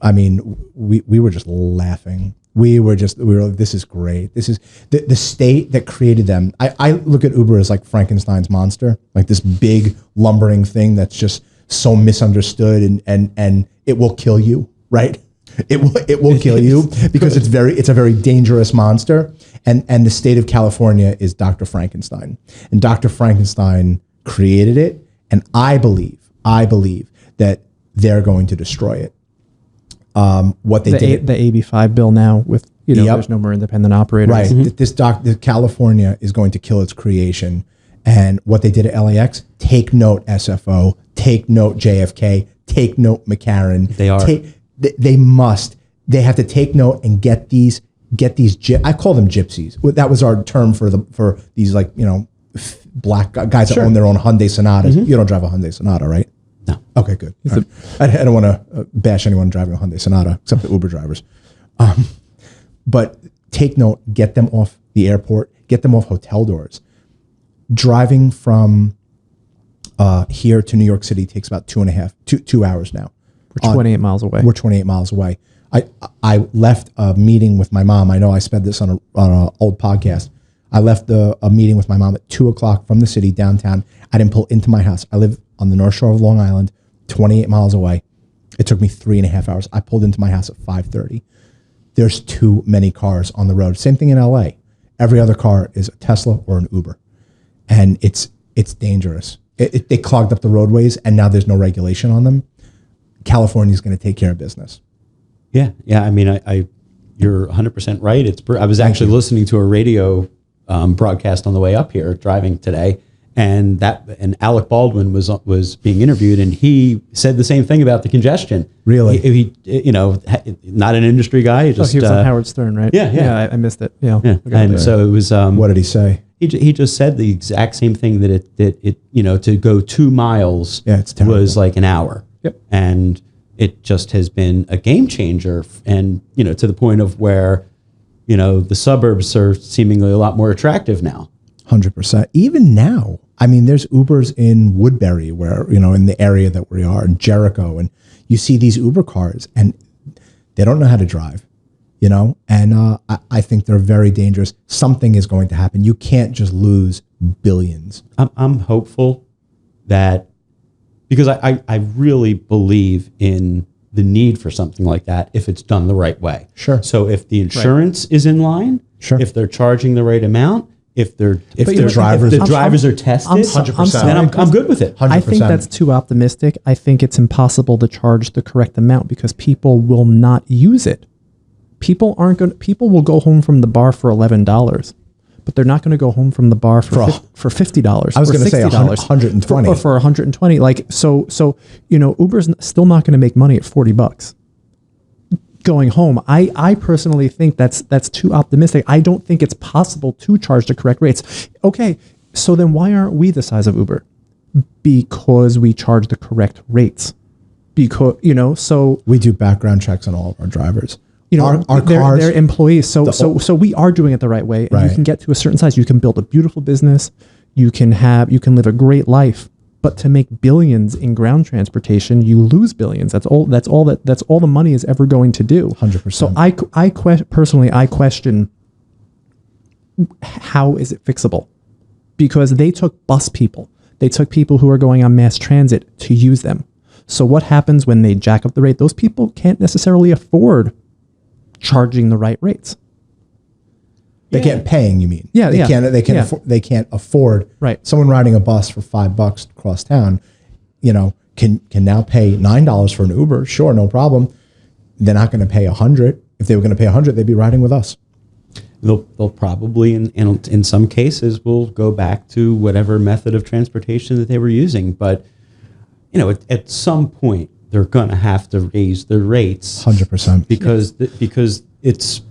I mean, we were just laughing. We were like, this is great. This is the state that created them. I look at Uber as like Frankenstein's monster, like this big lumbering thing that's just so misunderstood and it will kill you, right? It will kill you because it's a very dangerous monster. And the state of California is Dr. Frankenstein. And Dr. Frankenstein created it. And I believe that they're going to destroy it. What they did,
the AB5 bill now with, there's no more independent operators.
Right. The California is going to kill its creation. And what they did at LAX, take note SFO, take note JFK, take note McCarran.
They are.
They have to take note and get these, I call them gypsies. That was our term for these black guys that own their own Hyundai Sonatas. You don't drive a Hyundai Sonata, right?
No.
Okay, good. Right. I don't want to bash anyone driving a Hyundai Sonata except the Uber drivers. But take note, get them off the airport, get them off hotel doors. Driving from here to New York City takes about 2 hours now.
We're 28 miles away.
We're 28 miles away. I left a meeting with my mom. I know I said this on an old podcast. I left a meeting with my mom at 2:00 from the city downtown. I didn't pull into my house. I live on the North Shore of Long Island, 28 miles away. It took me 3.5 hours. I pulled into my house at 5:30. There's too many cars on the road. Same thing in LA. Every other car is a Tesla or an Uber. And it's dangerous. They clogged up the roadways and now there's no regulation on them. California is going to take care of business.
Yeah. I mean, you're 100% right. I was actually listening to a radio broadcast on the way up here, driving today, and Alec Baldwin was being interviewed, and he said the same thing about the congestion.
Really?
He not an industry guy.
He was on Howard Stern, right?
Yeah.
I missed it. Yeah.
And so it was.
What did he say?
He just said the exact same thing, that it to go 2 miles
it's terrible.
Was like an hour.
Yep.
And it just has been a game changer, and to the point of where the suburbs are seemingly a lot more attractive now.
100%. Even now, I mean, there's Ubers in Woodbury, where in the area that we are, in Jericho, and you see these Uber cars, and they don't know how to drive. And I think they're very dangerous. Something is going to happen. You can't just lose billions.
I'm hopeful that, because I really believe in the need for something like that if it's done the right way.
Sure.
So if the insurance is in line,
sure.
If they're charging the right amount, if the drivers are tested,
100%.
then I'm good with it.
100%.
I think that's too optimistic. I think it's impossible to charge the correct amount because people will not use it. People will go home from the bar for $11, but they're not going to go home from the bar for $50.
I was going to say
$60
120
or for 120. Like so Uber's still not going to make money at $40 going home. I personally think that's too optimistic. I don't think it's possible to charge the correct rates. Okay, so then why aren't we the size of Uber? Because we charge the correct rates. Because so
we do background checks on all of our drivers.
Our cars, they're employees. So we are doing it the right way. And you can get to a certain size. You can build a beautiful business. You can live a great life. But to make billions in ground transportation, you lose billions. That's all the money is ever going to do.
100%.
So I question how is it fixable? Because they took bus people. They took people who are going on mass transit to use them. So what happens when they jack up the rate? Those people can't necessarily afford charging the right rates.
They can't paying, you mean?
Yeah,
they can't afford.
Right.
Someone riding a bus for $5 across town, can now pay $9 for an Uber. Sure, no problem. They're not going to pay $100. If they were going to pay $100, they'd be riding with us.
They'll probably in some cases will go back to whatever method of transportation that they were using. But at some point they're going to have to raise their rates
100%
because it's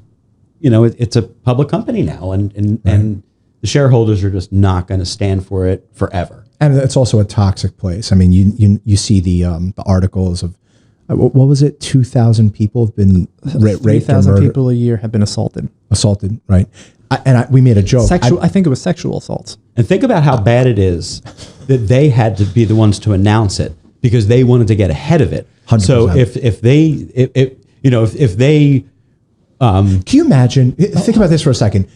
it's a public company now, and the shareholders are just not going to stand for it forever.
And it's also a toxic place. I mean, you see the articles of what was it? 2,000 people have been raped.
3,000 people a year have been assaulted,
right? We made a joke.
I think it was sexual assaults.
And think about how bad it is that they had to be the ones to announce it because they wanted to get ahead of it.
100%.
So if if they,
Can you imagine? Think about this for a second.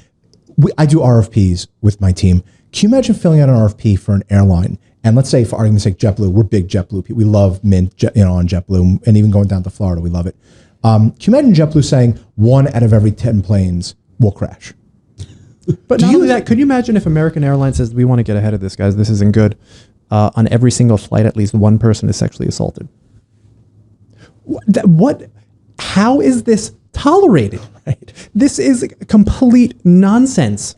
I do RFPs with my team. Can you imagine filling out an RFP for an airline? And let's say, for argument's sake, JetBlue. We're big JetBlue people. We love Mint, on JetBlue, and even going down to Florida, we love it. Can you imagine JetBlue saying 1 out of every 10 planes will crash?
But not only that, could you imagine if American Airlines says, we want to get ahead of this, guys, this isn't good. On every single flight, at least one person is sexually assaulted. How is this tolerated? Right. This is complete nonsense.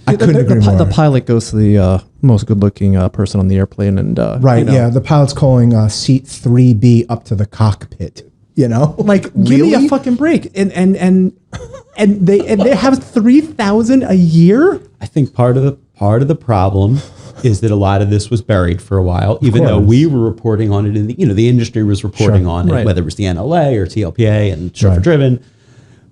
I couldn't agree more.
The pilot goes to the most good-looking person on the airplane, and
the pilot's calling seat 3B up to the cockpit.
Like, give me a fucking break. And they have 3,000 a year.
I think part of the problem is that a lot of this was buried for a while, even though we were reporting on it in the industry was reporting on it, whether it was the NLA or TLPA and chauffeur-driven,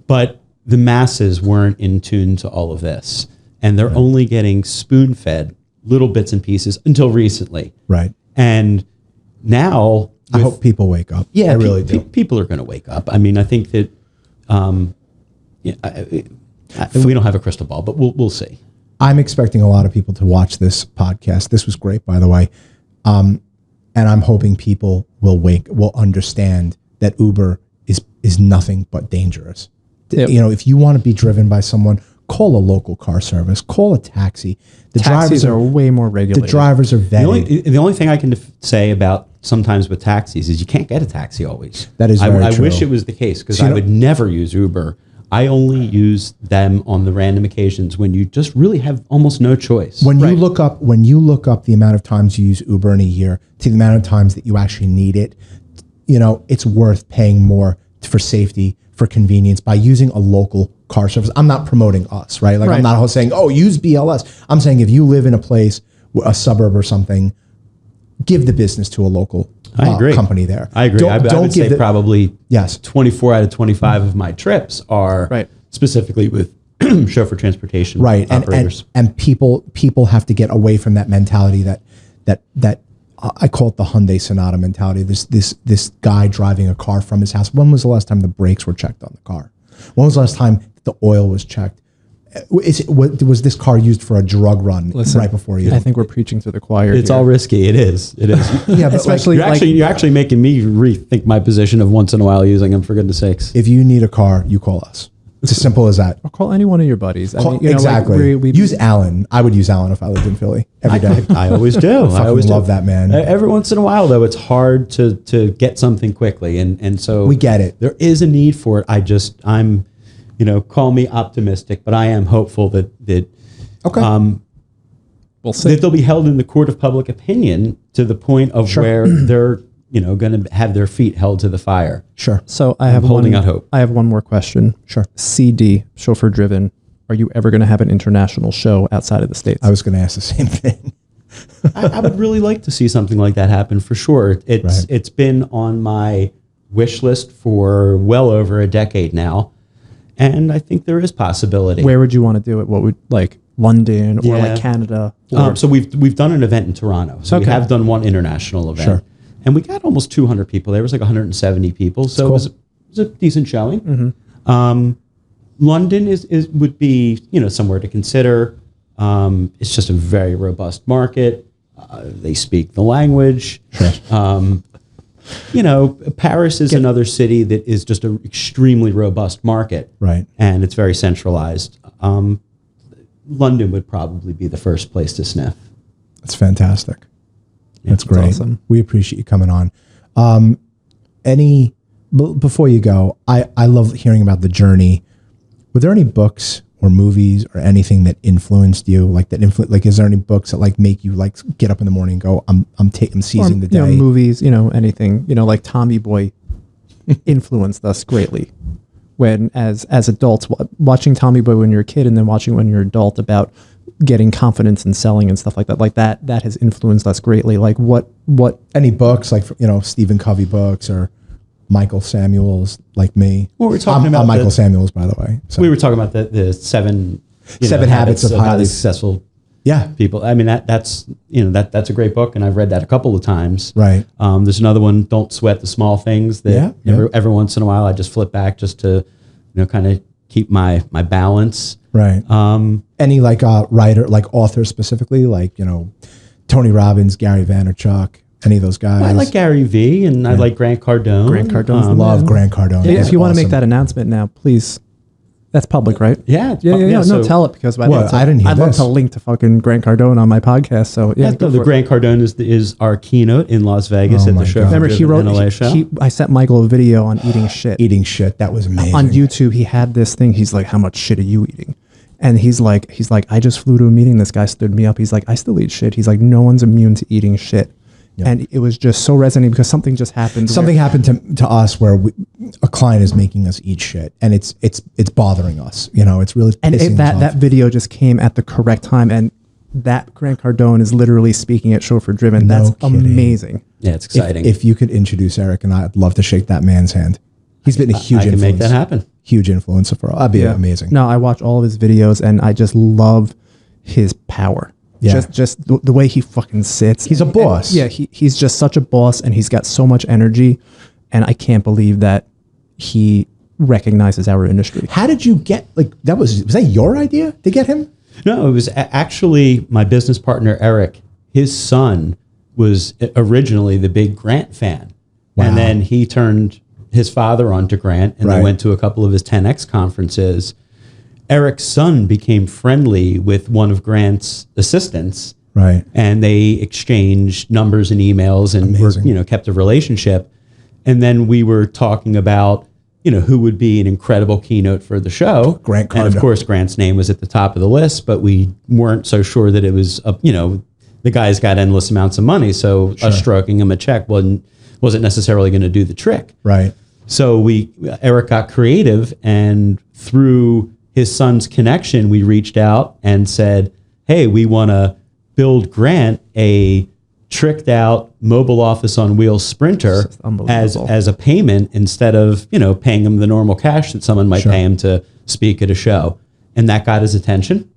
but the masses weren't in tune to all of this, and they're only getting spoon-fed little bits and pieces until recently.
Right.
And now,
I hope people wake up.
Yeah,
I really do.
People are going to wake up. I mean, I think that we don't have a crystal ball, but we'll see.
I'm expecting a lot of people to watch this podcast. This was great, by the way. And I'm hoping people will understand that Uber is nothing but dangerous.
Yep.
If you want to be driven by someone, call a local car service, call a taxi. The
Taxis
drivers
are way more regulated.
The drivers are vetted.
The only thing I can say about sometimes with taxis is you can't get a taxi always.
That is very
I
true.
wish it was the case, because I would never use Uber. I only use them on the random occasions when you just really have almost no choice.
When you look up the amount of times you use Uber in a year to the amount of times that you actually need it, it's worth paying more for safety, for convenience by using a local car service. I'm not promoting us, right? I'm not saying, use BLS. I'm saying if you live in a place, a suburb or something, give the business to a local company there.
I agree. I would say probably 24 out of 25 of my trips are specifically with chauffeur transportation operators.
And people have to get away from that mentality that I call it the Hyundai Sonata mentality. This guy driving a car from his house. When was the last time the brakes were checked on the car? When was the last time the oil was checked? Was this car used for a drug run right before you?
I think we're preaching to the choir.
It's all risky. It is.
Yeah, but
especially
you're actually making me rethink my position of once in a while using them, for goodness sakes.
If you need a car, you call us. It's as simple as that.
Or call any one of your buddies.
Exactly. Use Alan. I would use Alan if I lived in Philly every day.
I always do.
I always love that man.
Every once in a while, though, it's hard to get something quickly, and so
we get it.
There is a need for it. I'm. Call me optimistic, but I am hopeful that
we'll see.
That they'll be held in the court of public opinion to the point of where they're going to have their feet held to the fire.
Sure.
So I'm
holding out hope.
I have one more question.
Sure.
CD, chauffeur-driven. Are you ever going to have an international show outside of the States?
I was going to ask the same thing.
I would really like to see something like that happen for sure. It's been on my wish list for well over a decade now. And I think there is possibility.
Where would you want to do it? What would London or Canada?
So we've done an event in Toronto. So we have done one international event. Sure. And we got almost 200 people. There was 170 people. So it was a decent showing. Mm-hmm. London would be somewhere to consider. It's just a very robust market. They speak the language. Sure. Paris is another city that is just an extremely robust market.
Right.
And it's very centralized. London would probably be the first place to sniff.
That's fantastic. That's great.
Awesome.
We appreciate you coming on. Before you go, I love hearing about the journey. Were there any books or movies or anything that influenced you? Is there any books that make you get up in the morning and go, I'm seizing the day?
Movies, anything, like Tommy Boy influenced us greatly. When as adults, watching Tommy Boy when you're a kid and then watching when you're an adult about getting confidence in selling and stuff like that has influenced us greatly. What
any books Stephen Covey books or Michael Samuels, like me?
Well, we're talking about
I'm Michael Samuels, by the way. So.
We were talking about the seven
habits of
highly successful
Yeah.
people. I mean, that's that's a great book, and I've read that a couple of times.
Right.
There's another one, Don't Sweat the Small Things, that
Yeah.
every once in a while I just flip back just to kind of keep my balance.
Right. Any like writer, like authors specifically, like Tony Robbins, Gary Vaynerchuk, any of those guys?
I like Gary V, and I like Grant Cardone.
Grant Cardone's the
love
man.
Grant Cardone.
Yeah,
He's
if you want to make
awesome.
that announcement now, please. That's public, right?
Yeah.
No,
So
tell it because
Well, I didn't hear
I'd love
this.
to link to fucking Grant Cardone on my podcast. So yeah, go
the
for it.
Grant Cardone is our keynote in Las Vegas
Oh
at
my
the show.
God.
Remember, he wrote.
NLA show.
I sent Michael a video on eating shit.
Eating shit. That was amazing.
On YouTube, he had this thing. He's like, "How much shit are you eating?" And he's like, "I just flew to a meeting. This guy stood me up. He's like, I still eat shit." He's like, "No one's immune to eating shit."
Yep.
And it was just so resonating because something just happened.
Something happened to us where a client is making us eat shit, and it's bothering us. It's really pissing us off.
that video just came at the correct time, and that Grant Cardone is literally speaking at Chauffeur-Driven. That's
kidding.
amazing.
Yeah, it's exciting.
If you could introduce Eric and I'd love to shake that man's hand. He's been a huge
I can
influence.
make that happen.
Huge influencer for all. That'd be amazing.
No, I watch all of his videos, and I just love his power.
Yeah.
Just the way he fucking sits.
He's a boss.
He's just such a boss, and he's got so much energy, and I can't believe that he recognizes our industry.
How did you get that? Was that your idea to get him?
No, it was actually my business partner, Eric. His son was originally the big Grant fan.
Wow.
And then he turned his father on to Grant, and
Right.
they went to a couple of his 10X conferences. Eric's son became friendly with one of Grant's assistants.
Right.
And they exchanged numbers and emails and
Amazing.
kept a relationship. And then we were talking about, who would be an incredible keynote for the show.
Grant
And of
Cardone.
course, Grant's name was at the top of the list, but we weren't so sure that it was, the guy's got endless amounts of money. So us stroking him a check wasn't necessarily going to do the trick.
Right.
So Eric got creative, and through his son's connection, we reached out and said, "Hey, we want to build Grant a tricked out mobile office on wheels Sprinter
It's unbelievable.
as a payment instead of paying him the normal cash that someone might pay him to speak at a show." And that got his attention.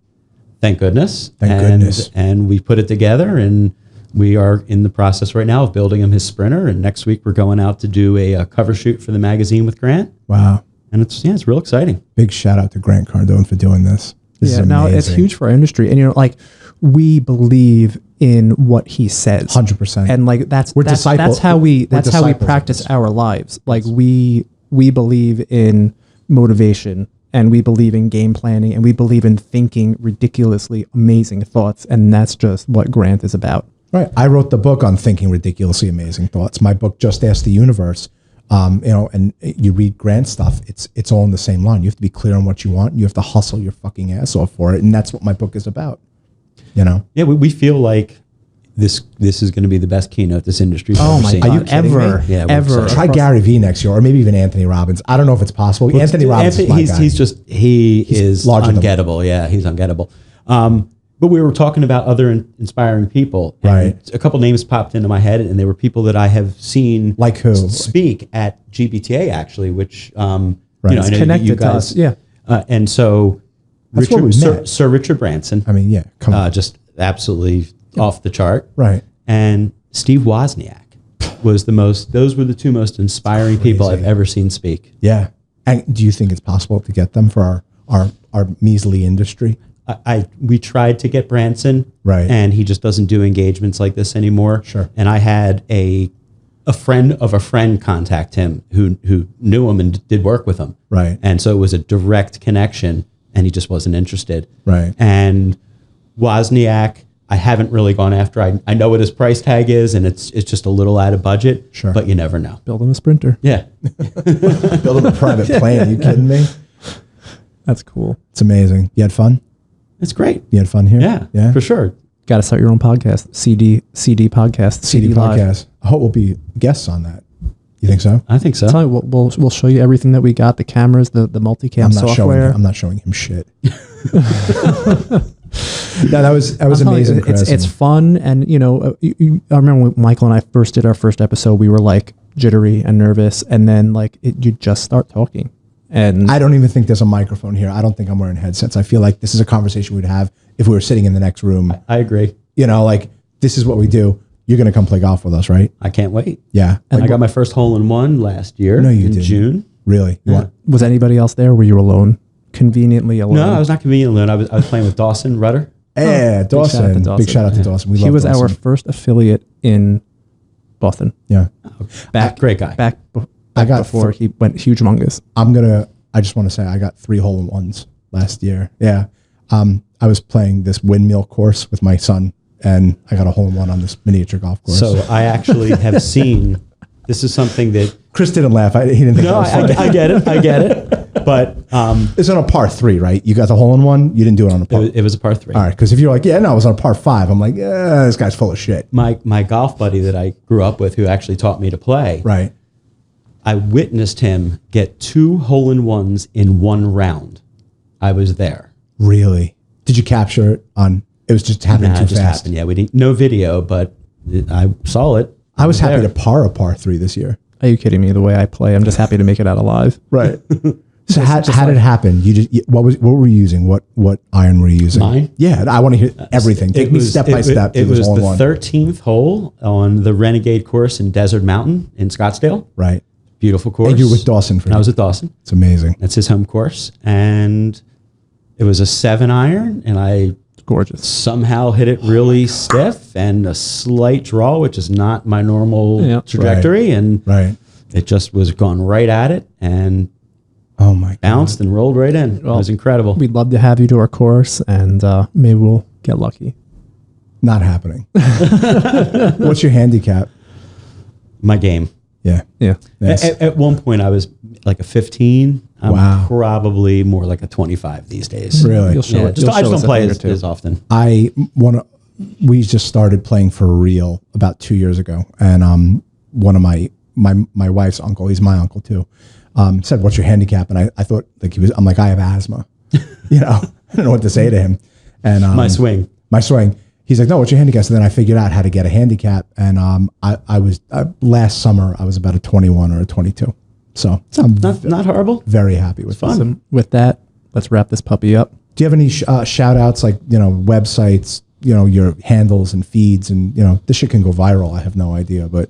Thank goodness.
Thank goodness.
And we put it together, and we are in the process right now of building him his Sprinter. And next week we're going out to do a cover shoot for the magazine with Grant.
Wow.
And it's real exciting.
Big shout out to Grant Cardone for doing this. This is amazing.
No, it's huge for our industry, and we believe in what he says,
100%.
and that's how we
disciples of
practice
this.
our lives. Like we believe in motivation, and we believe in game planning, and we believe in thinking ridiculously amazing thoughts, and that's just what Grant is about.
Right. I wrote the book on thinking ridiculously amazing thoughts. My book, Just Ask the Universe. And you read Grant stuff, it's all in the same line. You have to be clear on what you want. You have to hustle your fucking ass off for it. And that's what my book is about.
Yeah, we feel like this is going to be the best keynote this industry's
Oh
ever
my
seen.
God,
Are you kidding
ever,
me?
Yeah, we're
ever.
excited.
Try Gary Vee next year, or maybe even Anthony Robbins. I don't know if it's possible. Anthony Robbins is my guy.
He is
larger than
ungettable. Yeah, he's ungettable. But we were talking about other inspiring people. And
Right.
a couple names popped into my head, and they were people that I have seen
Like who?
speak at GBTA actually, which
Right.
I
It's
know
connected
you
to
guys.
us, yeah.
And so
That's where we met.
Sir Richard Branson,
I mean, yeah, come on.
just absolutely off the chart.
Right.
And Steve Wozniak was those were the two most inspiring people I've ever seen speak.
Yeah. And do you think it's possible to get them for our measly industry?
We tried to get Branson,
Right.
and he just doesn't do engagements like this anymore.
Sure.
And I had a friend of a friend contact him who knew him and did work with him.
Right.
And so it was a direct connection, and he just wasn't interested.
Right.
And Wozniak, I haven't really gone after. I know what his price tag is, and it's just a little out of budget.
Sure.
But you never know.
Build him a Sprinter.
Yeah.
Build a private plane. Are you kidding me?
That's cool.
It's amazing. You had fun?
It's great.
You had fun here?
Yeah.
Yeah.
For sure.
Got to start your own podcast. CD podcast.
CD
Live.
podcast. I hope we'll be guests on that. You think so?
I think so.
Tell you, we'll show you everything that we got, the cameras, the multicam software.
I'm not showing him shit. No, that was amazing. Chris.
It's fun, and I remember when Michael and I first did our first episode, we were like jittery and nervous, and then you just start talking, and
I don't even think there's a microphone here. I don't think I'm wearing headsets. I feel like this is a conversation we'd have if we were sitting in the next room,
I agree.
you know, like this is what we do. You're going to come play golf with us, right?
I can't wait.
Yeah.
I got my first hole in one last year
No, you
in
didn't.
June.
Really? You want?
Was anybody else there? Were you alone? Conveniently alone?
No, I was not convenient alone. I was playing with Dawson Rudder.
Yeah, Dawson. Big shout out to Dawson. We
He
love
was
Dawson.
our first affiliate in Boston.
Yeah.
Great guy.
Back
I got
before he went huge humongous.
I just want to say I got 3 hole-in-ones last year. Yeah. I was playing this windmill course with my son, and I got a hole-in-one on this miniature golf course.
So I actually have seen, this is something that,
Chris didn't laugh. He didn't think
no,
that was funny.
I get it. I get it. But
It's on a par 3, right? You got the hole-in-one. You didn't do it on a par.
it was a par 3.
All right, because if you're like, yeah, no, it was on a par 5. I'm like, yeah, this guy's full of shit.
My golf buddy that I grew up with, who actually taught me to play,
Right.
I witnessed him get 2 hole-in-ones in one round. I was there.
Really? Did you capture it on? It was just happening
Nah,
too
it just
fast.
happened. Yeah, we didn't, no video, but I saw it.
I was happy
there.
to par a par 3 this year.
Are you kidding me? The way I play, I'm just happy to make it out alive.
Right. So how did it happen? What were you using? What iron were you using?
Mine?
Yeah, I want to hear everything. Take me step by step.
It
through this
was the
hole-in-one.
13th hole on the Renegade course in Desert Mountain in Scottsdale.
Right.
Beautiful course.
And you're with Dawson for
I was with Dawson.
It's amazing.
That's his home course. And it was a 7-iron, and I
Gorgeous.
somehow hit it really stiff and a slight draw, which is not my normal
Yeah.
trajectory. And
Right.
it just was gone right at it and
Oh my God.
bounced and rolled right in. It was incredible.
We'd love to have you to our course, and maybe we'll get lucky.
Not happening. What's your handicap?
My game.
Yeah.
Yeah.
Yes.
At one point, I was like a 15. I'm
Wow.
probably more like a 25 these days.
Really?
You'll show
Yeah,
it.
just,
You'll
I
show
just
us
don't
a
play
thing or
as,
two.
as often.
I want to. We just started playing for real about 2 years ago, and one of my wife's uncle, he's my uncle too, said, "What's your handicap?" And I thought like he was. I'm like, I have asthma. You know, I don't know what to say to him. And
My swing.
my swing. He's like, no, what's your handicap? So then I figured out how to get a handicap, and I was last summer I was about a 21 or a 22. So I'm
Not horrible.
very happy with
Fun.
this.
So with that, let's wrap this puppy up.
Do you have any shout outs, like, websites, your handles and feeds, and, this shit can go viral. I have no idea, but,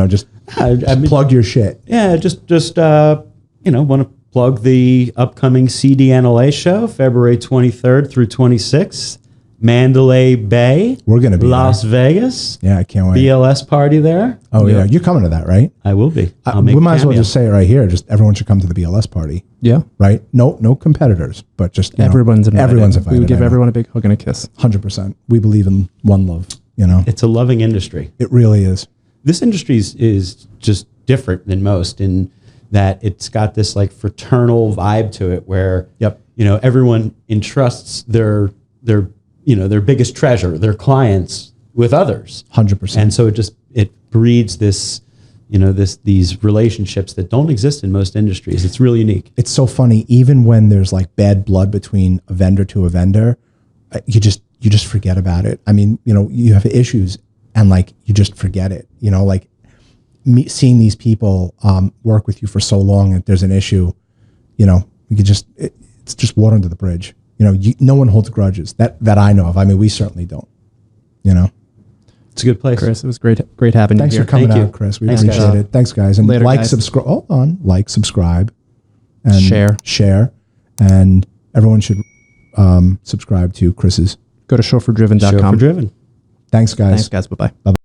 just
I mean,
plug your shit.
yeah, just want to plug the upcoming CDNLA show, February 23rd through 26th, Mandalay Bay.
We're going to be
Las Vegas.
Yeah, I can't wait.
BLS party there.
Oh, yeah. You're coming to that, right?
I will be. I'll
We
make
might as well
cameo.
just say it right here. Just everyone should come to the BLS party,
Yeah.
right? No competitors, but just,
Everyone's invited.
Everyone's invited.
We would give
I know.
everyone a big hug and a kiss.
100%. We believe in one love,
It's a loving industry.
It really is.
This industry is just different than most in that it's got this like fraternal vibe to it where
Yep.
Everyone entrusts their biggest treasure, their clients, with others.
100%.
And so it breeds this these relationships that don't exist in most industries. It's really unique.
It's so funny. Even when there's like bad blood between a vendor to a vendor, you just forget about it. I mean, you have issues and like you just forget it. Like seeing these people work with you for so long, and if there's an issue, you could it's just water under the bridge. No one holds grudges that I know of. I mean, we certainly don't.
It's a good place.
Chris, it was great having
Thanks
you
for
here.
coming
Thank you.
out, Chris. We
Thanks,
appreciate
guys.
it. Thanks, guys. And
Later, guys.
subscribe. Hold on, subscribe, and
Share.
and everyone should subscribe to Chris's.
Go to chauffeur-driven.com.
Chauffeur-driven.
Thanks, guys.
Thanks, guys. Bye-bye.
Bye.